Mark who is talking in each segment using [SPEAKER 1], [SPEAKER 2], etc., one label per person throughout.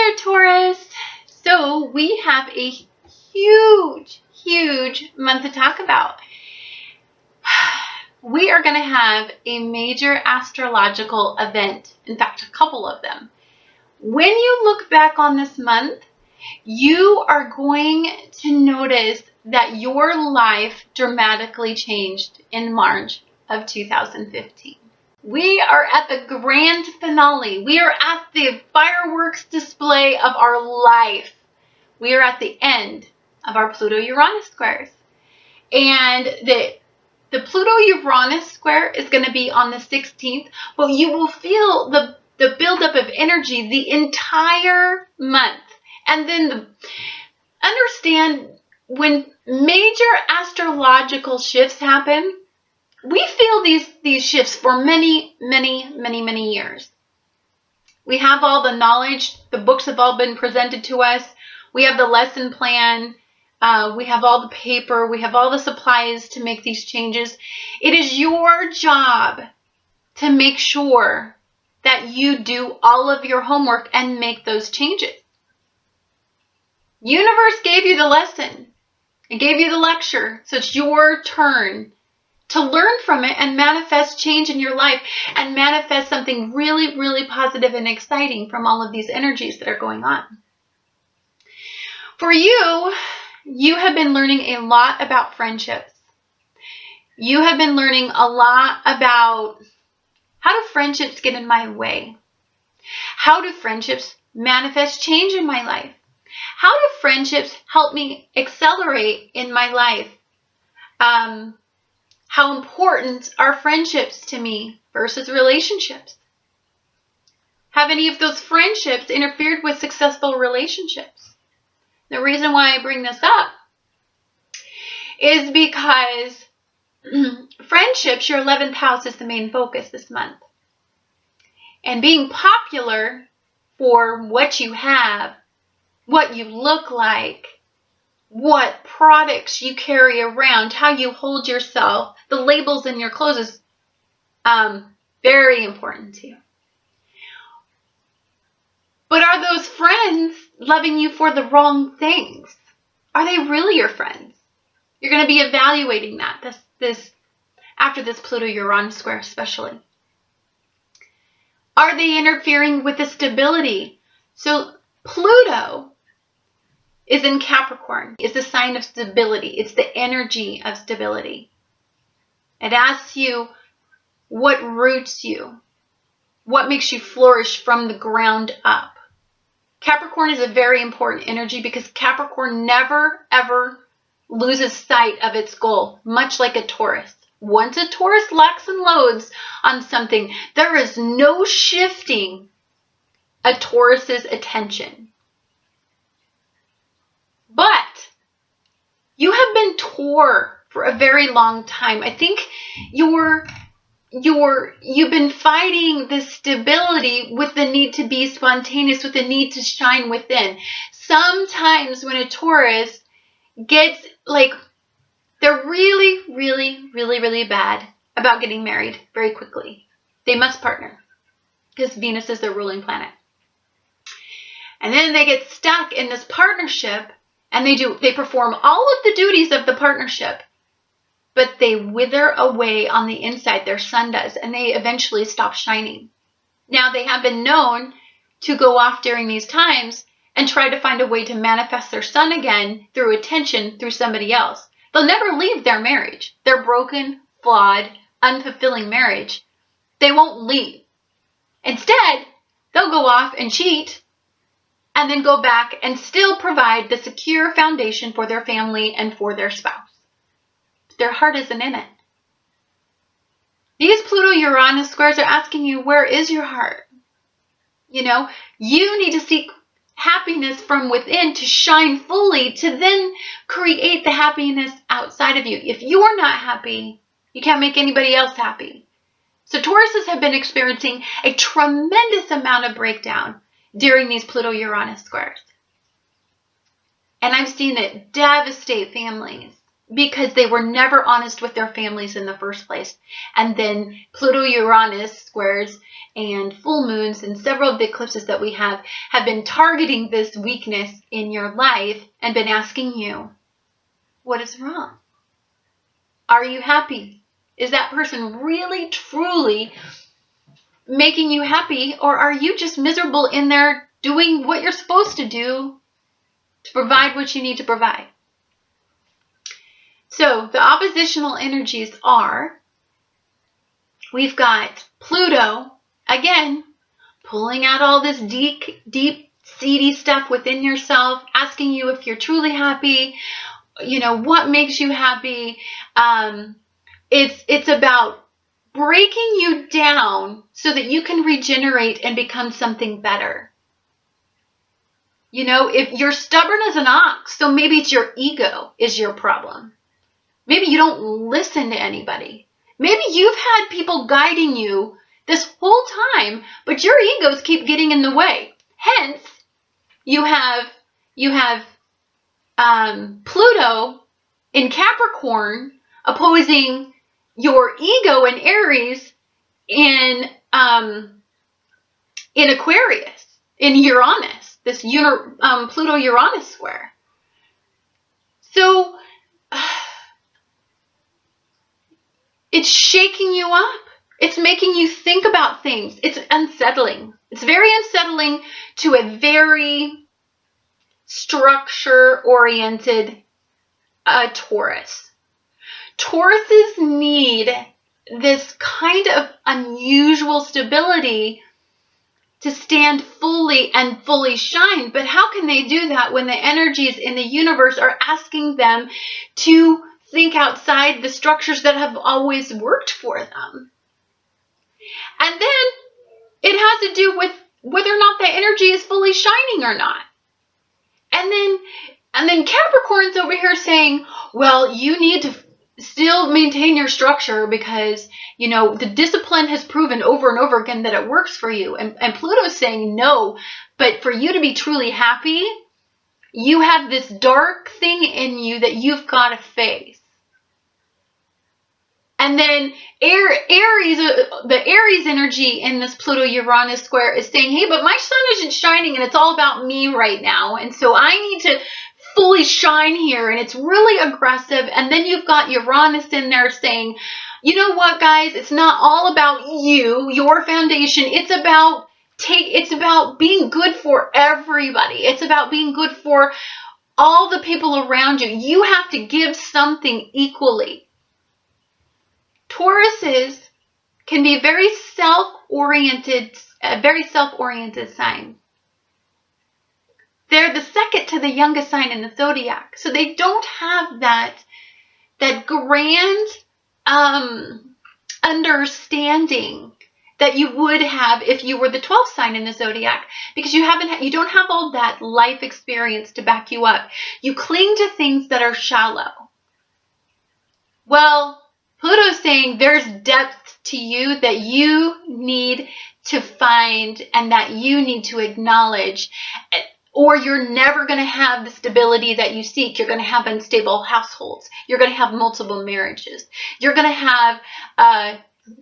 [SPEAKER 1] there, Taurus. So we have a huge month to talk about. We are going to have a major astrological event. In fact, a couple of them. When you look back on this month, you are going to notice that your life dramatically changed in March of 2015. We are at the grand finale. We are at the fireworks display of our life. We are at the end of our Pluto Uranus squares. And the Pluto Uranus square is going to be on the 16th, but you will feel the buildup of energy the entire month. And then understand when major astrological shifts happen, we feel these shifts for many years. We have all the knowledge. The books have all been presented to us. We have the lesson plan. We have all the paper. We have all the supplies to make these changes. It is your job to make sure that you do all of your homework and make those changes. Universe gave you the lesson. It gave you the lecture. So it's your turn to learn from it and manifest change in your life and manifest something really positive and exciting from all of these energies that are going on. For you, you have been learning a lot about friendships. You have been learning a lot about how do friendships get in my way? How do friendships manifest change in my life? How do friendships help me accelerate in my life? How important are friendships to me versus relationships? Have any of those friendships interfered with successful relationships? The reason why I bring this up is because friendships, your 11th house, is the main focus this month. And being popular for what you have, what you look like, what products you carry around, how you hold yourself, the labels in your clothes is very important to you. But are those friends loving you for the wrong things? Are they really your friends? You're going to be evaluating that this after this Pluto Uranus square especially. Are they interfering with the stability? So Pluto is in Capricorn. It's the sign of stability. It's the energy of stability. It asks you what roots you, what makes you flourish from the ground up. Capricorn is a very important energy because Capricorn never ever loses sight of its goal, much like a Taurus. Once a Taurus locks and loads on something, there is no shifting a Taurus's attention. But you have been Taur for a very long time. I think you've been fighting this stability with the need to be spontaneous, with the need to shine within. Sometimes when a Taurus gets they're really bad about getting married very quickly. They must partner because Venus is their ruling planet. And then they get stuck in this partnership and they perform all of the duties of the partnership, but they wither away on the inside. Their sun does, and they eventually stop shining. Now, they have been known to go off during these times and try to find a way to manifest their sun again through attention through somebody else. They'll never leave their marriage. Their broken, flawed, unfulfilling marriage. They won't leave. Instead, they'll go off and cheat and then go back and still provide the secure foundation for their family and for their spouse. Their heart isn't in it. These Pluto-Uranus squares are asking you, where is your heart? You need to seek happiness from within to shine fully, to then create the happiness outside of you. If you're not happy, you can't make anybody else happy. So Tauruses have been experiencing a tremendous amount of breakdown during these Pluto-Uranus squares. And I've seen it devastate families because they were never honest with their families in the first place. And then Pluto-Uranus squares and full moons and several of the eclipses that we have been targeting this weakness in your life and been asking you, what is wrong? Are you happy? Is that person really, truly making you happy, or are you just miserable in there doing what you're supposed to do to provide what you need to provide? So the oppositional energies are, we've got Pluto, again, pulling out all this deep, seedy stuff within yourself, asking you if you're truly happy, what makes you happy. It's about breaking you down so that you can regenerate and become something better. If you're stubborn as an ox, so maybe it's your ego is your problem. Maybe you don't listen to anybody. Maybe you've had people guiding you this whole time, but your egos keep getting in the way. Hence, you have Pluto in Capricorn opposing your ego in Aries in Aquarius, in Uranus, this Pluto Uranus square. So it's shaking you up. It's making you think about things. It's unsettling. It's very unsettling to a very structure-oriented Taurus. Tauruses need this kind of unusual stability to stand fully shine. But how can they do that when the energies in the universe are asking them to think outside the structures that have always worked for them? And then it has to do with whether or not the energy is fully shining or not. And then Capricorn's over here saying, well, you need to still maintain your structure because, the discipline has proven over and over again that it works for you. And Pluto's saying no, but for you to be truly happy, you have this dark thing in you that you've got to face. And then Aries, the Aries energy in this Pluto-Uranus square is saying, hey, but my sun isn't shining and it's all about me right now. And so I need to fully shine here, and it's really aggressive. And then you've got Uranus in there saying, you know what, guys, it's not all about you, your foundation. It's about being good for everybody. It's about being good for all the people around you. You have to give something equally. Tauruses can be a very self-oriented sign. They're the second to the youngest sign in the zodiac. So they don't have that grand understanding that you would have if you were the 12th sign in the zodiac, because you don't have all that life experience to back you up. You cling to things that are shallow. Well, Pluto's saying there's depth to you that you need to find and that you need to acknowledge, or you're never going to have the stability that you seek. You're going to have unstable households. You're going to have multiple marriages. You're going to have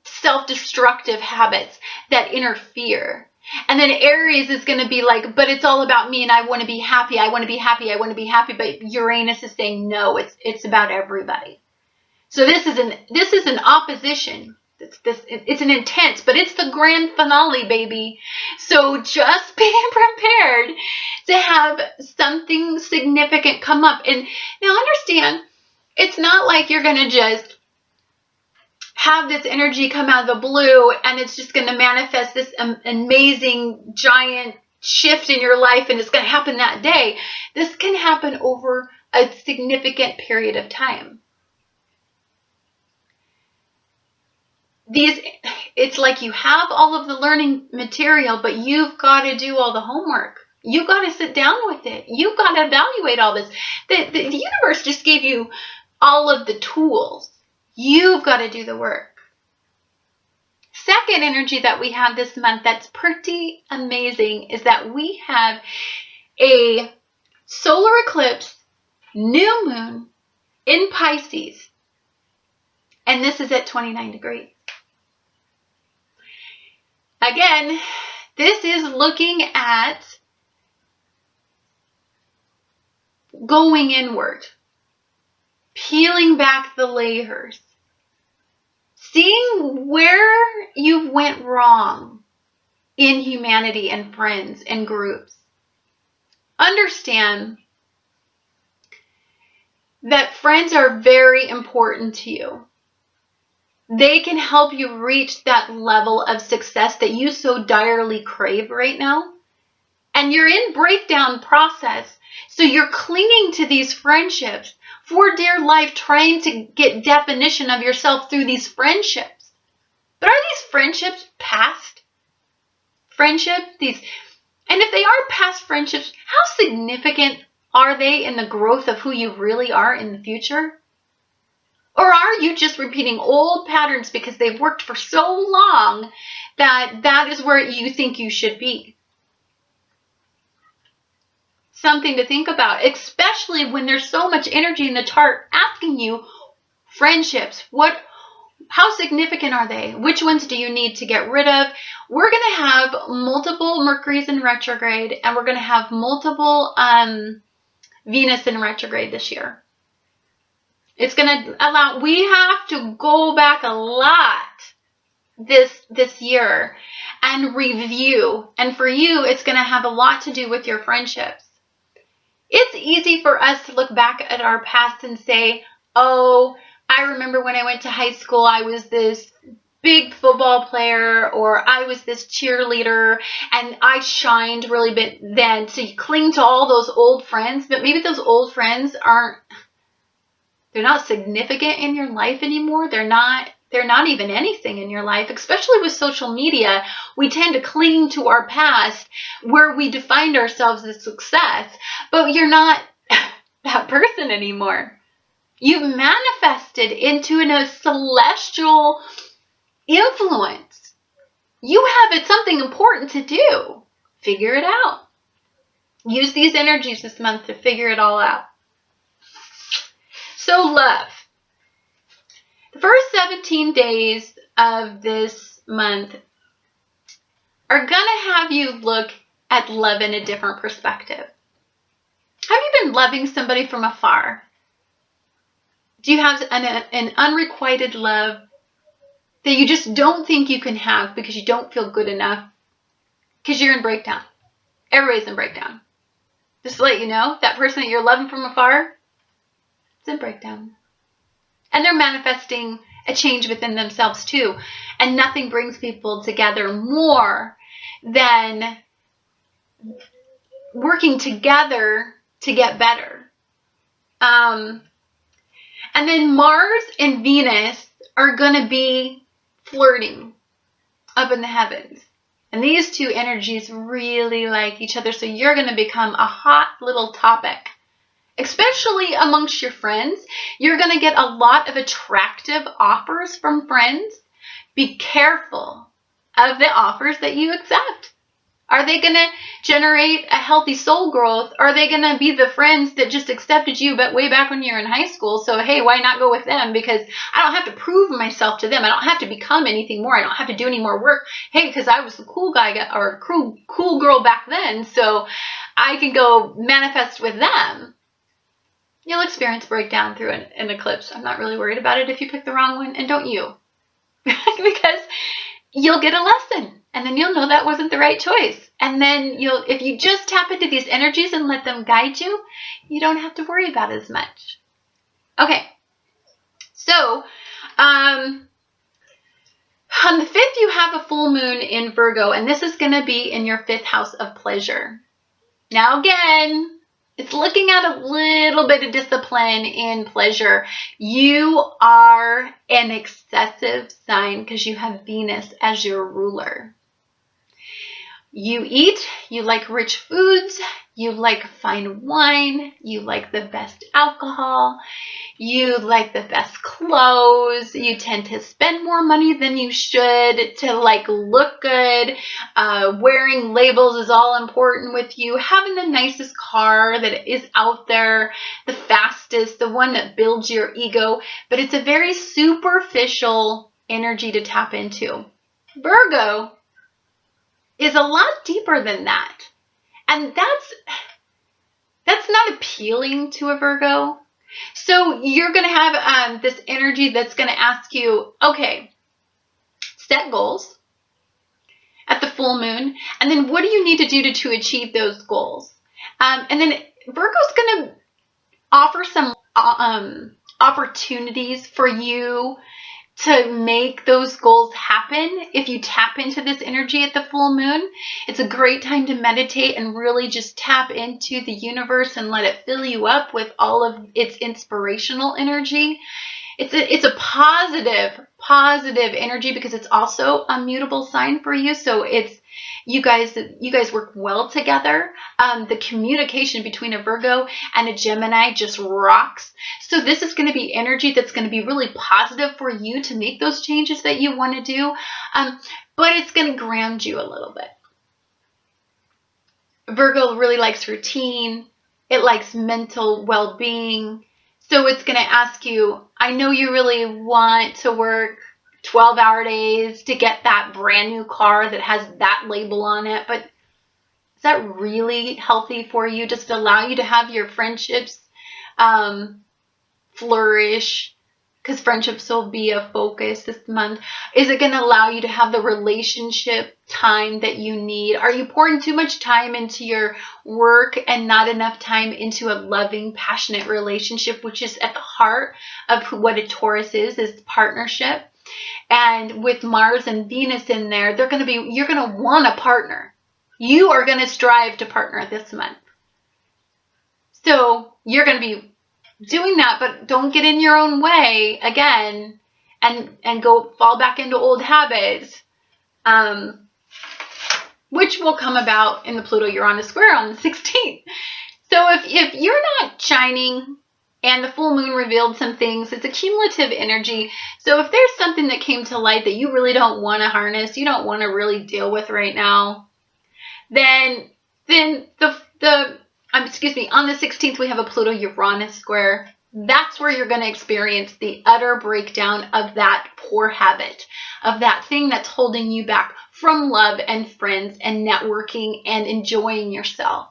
[SPEAKER 1] self-destructive habits that interfere. And then Aries is going to be like, but it's all about me and I want to be happy. I want to be happy. I want to be happy. But Uranus is saying, no, it's about everybody. So this is an opposition. It's an intense, but it's the grand finale, baby. So just be prepared to have something significant come up. And now understand, it's not like you're going to just have this energy come out of the blue and it's just going to manifest this amazing giant shift in your life and it's going to happen that day. This can happen over a significant period of time. It's like you have all of the learning material, but you've got to do all the homework. You've got to sit down with it. You've got to evaluate all this. The universe just gave you all of the tools. You've got to do the work. Second energy that we have this month that's pretty amazing is that we have a solar eclipse, new moon in Pisces. And this is at 29 degrees. Again, this is looking at going inward, peeling back the layers, seeing where you went wrong in humanity and friends and groups. Understand that friends are very important to you. They can help you reach that level of success that you so direly crave right now. And you're in breakdown process. So you're clinging to these friendships for dear life, trying to get definition of yourself through these friendships. But are these friendships past friendships? And if they are past friendships, how significant are they in the growth of who you really are in the future? Or are you just repeating old patterns because they've worked for so long that that is where you think you should be? Something to think about, especially when there's so much energy in the chart asking you, friendships, how significant are they? Which ones do you need to get rid of? We're going to have multiple Mercuries in retrograde, and we're going to have multiple Venus in retrograde this year. It's going to allow, we have to go back a lot this year and review. And for you, it's going to have a lot to do with your friendships. It's easy for us to look back at our past and say, oh, I remember when I went to high school, I was this big football player, or I was this cheerleader, and I shined really bit then. So you cling to all those old friends, but maybe those old friends they're not significant in your life anymore. They're not even anything in your life, especially with social media. We tend to cling to our past where we defined ourselves as success, but you're not that person anymore. You've manifested into a celestial influence. You have something important to do. Figure it out. Use these energies this month to figure it all out. So love. The first 17 days of this month are going to have you look at love in a different perspective. Have you been loving somebody from afar? Do you have an unrequited love that you just don't think you can have because you don't feel good enough? Because you're in breakdown. Everybody's in breakdown. Just to let you know, that person that you're loving from afar, it's in breakdown. And they're manifesting a change within themselves too. And nothing brings people together more than working together to get better. And then Mars and Venus are going to be flirting up in the heavens. And these two energies really like each other. So you're going to become a hot little topic. Especially amongst your friends, you're going to get a lot of attractive offers from friends. Be careful of the offers that you accept. Are they going to generate a healthy soul growth? Are they going to be the friends that just accepted you but way back when you were in high school? So, hey, why not go with them? Because I don't have to prove myself to them. I don't have to become anything more. I don't have to do any more work. Hey, because I was the cool guy or cool girl back then, so I can go manifest with them. You'll experience breakdown through an eclipse. I'm not really worried about it if you pick the wrong one, and don't you. Because you'll get a lesson, and then you'll know that wasn't the right choice. And then if you just tap into these energies and let them guide you, you don't have to worry about it as much. Okay. So, on the 5th, you have a full moon in Virgo, and this is going to be in your 5th house of pleasure. Now, again, it's looking at a little bit of discipline in pleasure. You are an excessive sign because you have Venus as your ruler. You eat, you like rich foods, you like fine wine, you like the best alcohol, you like the best clothes, you tend to spend more money than you should to look good, wearing labels is all important with you, having the nicest car that is out there, the fastest, the one that builds your ego, but it's a very superficial energy to tap into. Virgo is a lot deeper than that. And that's not appealing to a Virgo. So you're going to have this energy that's going to ask you, okay, set goals at the full moon, and then what do you need to do to achieve those goals? And then Virgo's going to offer some opportunities for you to make those goals happen. If you tap into this energy at the full moon, it's a great time to meditate and really just tap into the universe and let it fill you up with all of its inspirational energy. It's a positive energy because it's also a mutable sign for you. So it's you guys work well together. The communication between a Virgo and a Gemini just rocks. So this is going to be energy that's going to be really positive for you to make those changes that you want to do. But it's going to ground you a little bit. Virgo really likes routine. It likes mental well-being. So it's going to ask you, I know you really want to work 12-hour days to get that brand new car that has that label on it, but is that really healthy for you? Just allow you to have your friendships flourish, because friendships will be a focus this month. Is it going to allow you to have the relationship time that you need? Are you pouring too much time into your work and not enough time into a loving, passionate relationship, which is at the heart of what a Taurus is partnership? And with Mars and Venus in there, you're going to want a partner. You are going to strive to partner this month. So you're going to be doing that, but don't get in your own way again and go fall back into old habits, which will come about in the Pluto Uranus Square on the 16th. So if you're not shining and the full moon revealed some things, it's a cumulative energy. So if there's something that came to light that you really don't want to harness, you don't want to really deal with right now, then on the 16th, we have a Pluto Uranus Square. That's where you're going to experience the utter breakdown of that poor habit, of that thing that's holding you back from love and friends and networking and enjoying yourself.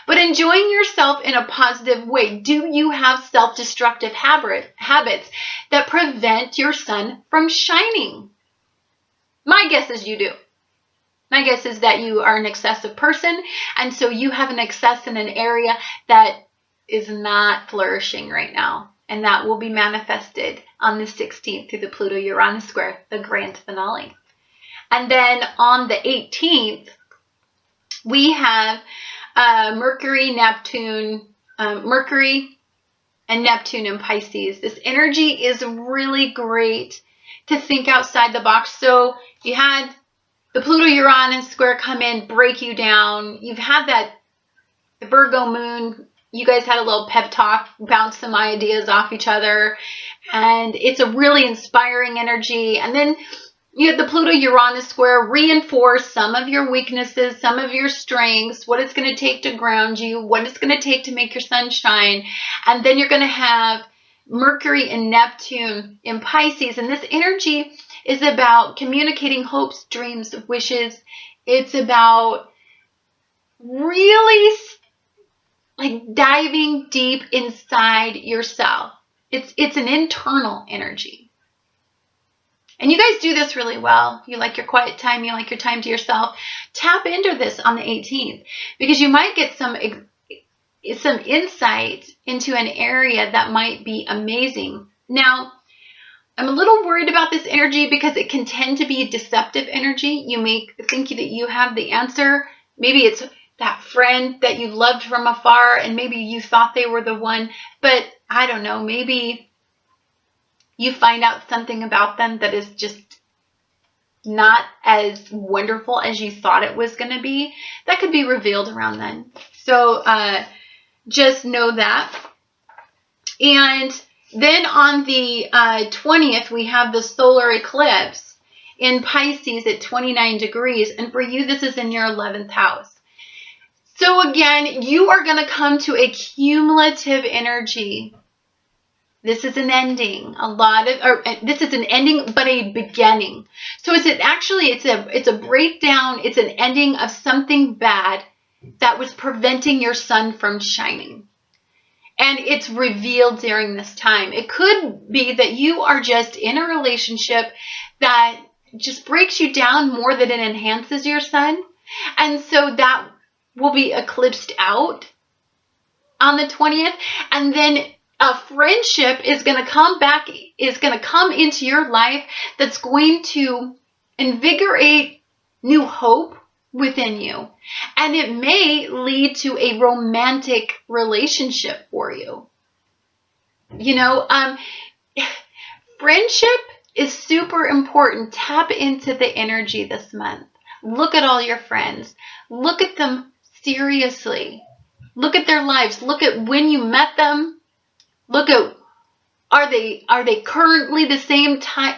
[SPEAKER 1] But enjoying yourself in a positive way. Do you have self-destructive habits that prevent your sun from shining? My guess is you do. My guess is that you are an excessive person, and so you have an excess in an area that is not flourishing right now, and that will be manifested on the 16th through the Pluto Uranus Square, the grand finale. And then on the 18th, we have Mercury and Neptune in Pisces. This energy is really great to think outside the box. So you had the Pluto Uranus Square come in, break you down. You've had the Virgo moon. You guys had a little pep talk, bounced some ideas off each other, and it's a really inspiring energy. And then you had the Pluto Uranus Square reinforce some of your weaknesses, some of your strengths, what it's going to take to ground you, what it's going to take to make your sun shine. And then you're going to have Mercury and Neptune in Pisces, and this energy is about communicating hopes, dreams, wishes. It's about really diving deep inside yourself. It's an internal energy. And you guys do this really well. You like your quiet time. You like your time to yourself. Tap into this on the 18th because you might get some insight into an area that might be amazing. Now, I'm a little worried about this energy because it can tend to be a deceptive energy. You may think that you have the answer. Maybe it's that friend that you loved from afar and maybe you thought they were the one, but I don't know, maybe you find out something about them that is just not as wonderful as you thought it was going to be. That could be revealed around then. So just know that. And then on the 20th, we have the solar eclipse in Pisces at 29 degrees. And for you, this is in your 11th house. So again, you are going to come to a cumulative energy This is an ending. This is an ending, but a beginning. So it's a breakdown. It's an ending of something bad that was preventing your sun from shining. And it's revealed during this time. It could be that you are just in a relationship that just breaks you down more than it enhances your sun. And so that will be eclipsed out on the 20th. And then a friendship is going to come into your life that's going to invigorate new hope within you. And it may lead to a romantic relationship for you. Friendship is super important. Tap into the energy this month. Look at all your friends. Look at them seriously. Look at their lives. Look at when you met them. Look at, are they currently the same time?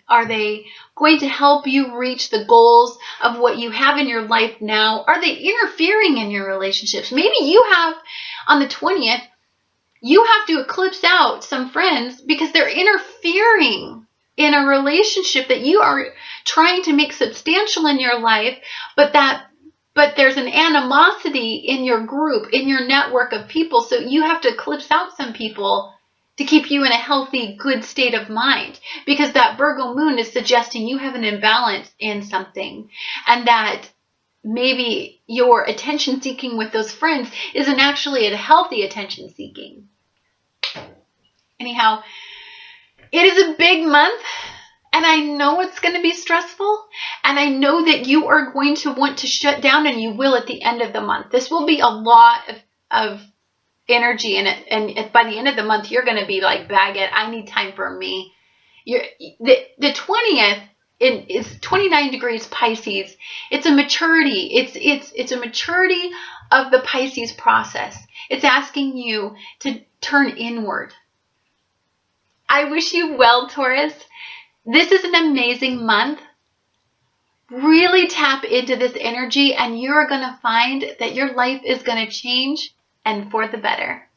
[SPEAKER 1] Are they going to help you reach the goals of what you have in your life now? Are they interfering in your relationships? Maybe you have, on the 20th, you have to eclipse out some friends because they're interfering in a relationship that you are trying to make substantial in your life, but there's an animosity in your group, in your network of people. So you have to eclipse out some people to keep you in a healthy, good state of mind, because that Virgo moon is suggesting you have an imbalance in something, and that maybe your attention seeking with those friends isn't actually a healthy attention seeking. Anyhow, it is a big month, and I know it's going to be stressful, and I know that you are going to want to shut down, and you will at the end of the month. This will be a lot of energy in it, and by the end of the month, you're going to be like, bag it, I need time for me. The 20th is 29 degrees Pisces. It's a maturity. It's a maturity of the Pisces process. It's asking you to turn inward. I wish you well, Taurus. This is an amazing month. Really tap into this energy, and you're going to find that your life is going to change, and for the better.